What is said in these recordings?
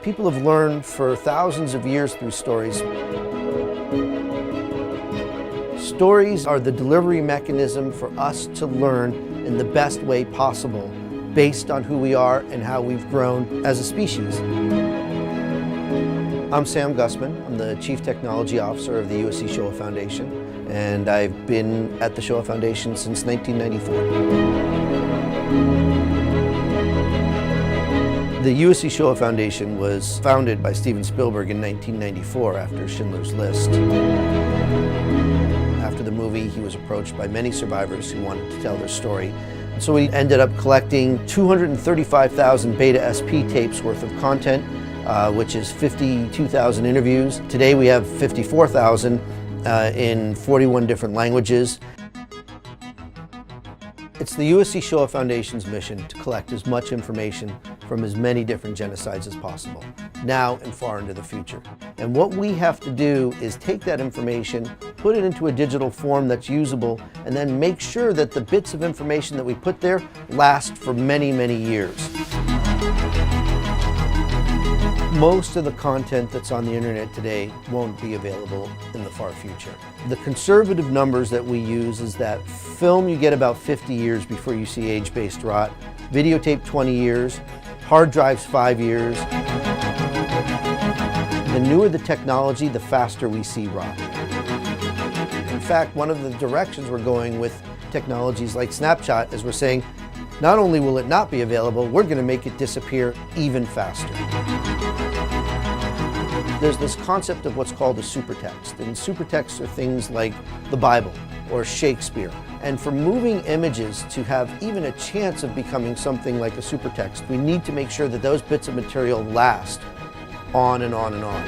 People have learned for thousands of years through stories. Stories are the delivery mechanism for us to learn in the best way possible, based on who we are and how we've grown as a species. I'm Sam Gustman. I'm the Chief Technology Officer of the USC Shoah Foundation, and I've been at the Shoah Foundation since 1994. The USC Shoah Foundation was founded by Steven Spielberg in 1994 after Schindler's List. After the movie, he was approached by many survivors who wanted to tell their story. So we ended up collecting 235,000 Beta SP tapes worth of content, which is 52,000 interviews. Today we have 54,000 in 41 different languages. It's the USC Shoah Foundation's mission to collect as much information from as many different genocides as possible, now and far into the future. And what we have to do is take that information, put it into a digital form that's usable, and then make sure that the bits of information that we put there last for many, many years. Most of the content that's on the internet today won't be available in the far future. The conservative numbers that we use is that film you get about 50 years before you see age-based rot, videotape 20 years, hard drives 5 years. The newer the technology, the faster we see rot. In fact, one of the directions we're going with technologies like Snapshot is we're saying, not only will it not be available, we're going to make it disappear even faster. There's this concept of what's called a supertext, and supertexts are things like the Bible or Shakespeare. And for moving images to have even a chance of becoming something like a supertext, we need to make sure that those bits of material last on and on and on.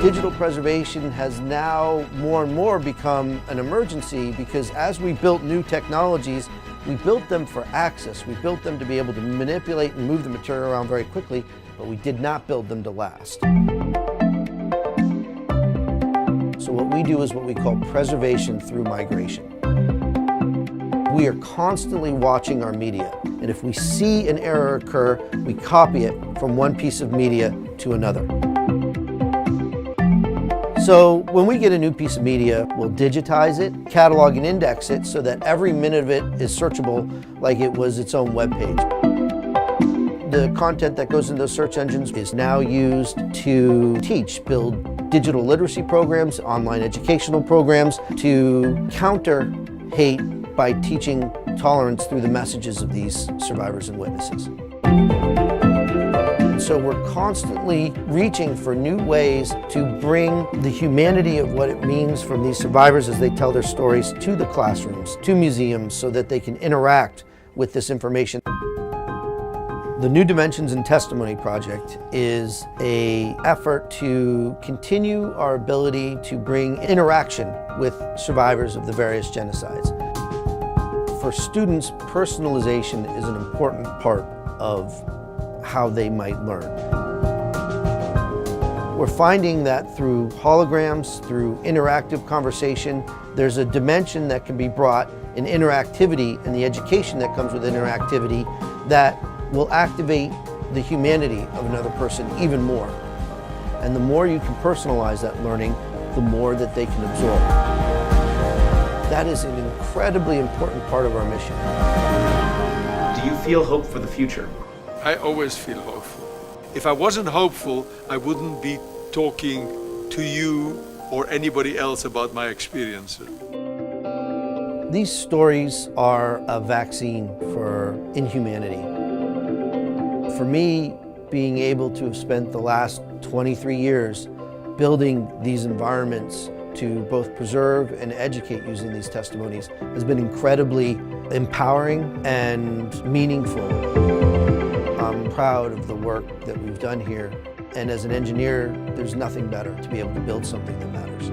Digital preservation has now more and more become an emergency because as we built new technologies, we built them for access. We built them to be able to manipulate and move the material around very quickly, but we did not build them to last. So what we do is what we call preservation through migration. We are constantly watching our media, and if we see an error occur, we copy it from one piece of media to another. So when we get a new piece of media, we'll digitize it, catalog and index it so that every minute of it is searchable like it was its own web page. The content that goes into those search engines is now used to teach, build digital literacy programs, online educational programs, to counter hate by teaching tolerance through the messages of these survivors and witnesses. So we're constantly reaching for new ways to bring the humanity of what it means from these survivors as they tell their stories to the classrooms, to museums, so that they can interact with this information. The New Dimensions in Testimony project is an effort to continue our ability to bring interaction with survivors of the various genocides. For students, personalization is an important part of how they might learn. We're finding that through holograms, through interactive conversation, there's a dimension that can be brought in interactivity and the education that comes with interactivity that will activate the humanity of another person even more. And the more you can personalize that learning, the more that they can absorb. That is an incredibly important part of our mission. Do you feel hope for the future? I always feel hopeful. If I wasn't hopeful, I wouldn't be talking to you or anybody else about my experiences. These stories are a vaccine for inhumanity. For me, being able to have spent the last 23 years building these environments to both preserve and educate using these testimonies has been incredibly empowering and meaningful. I'm proud of the work that we've done here, and as an engineer, there's nothing better to be able to build something that matters.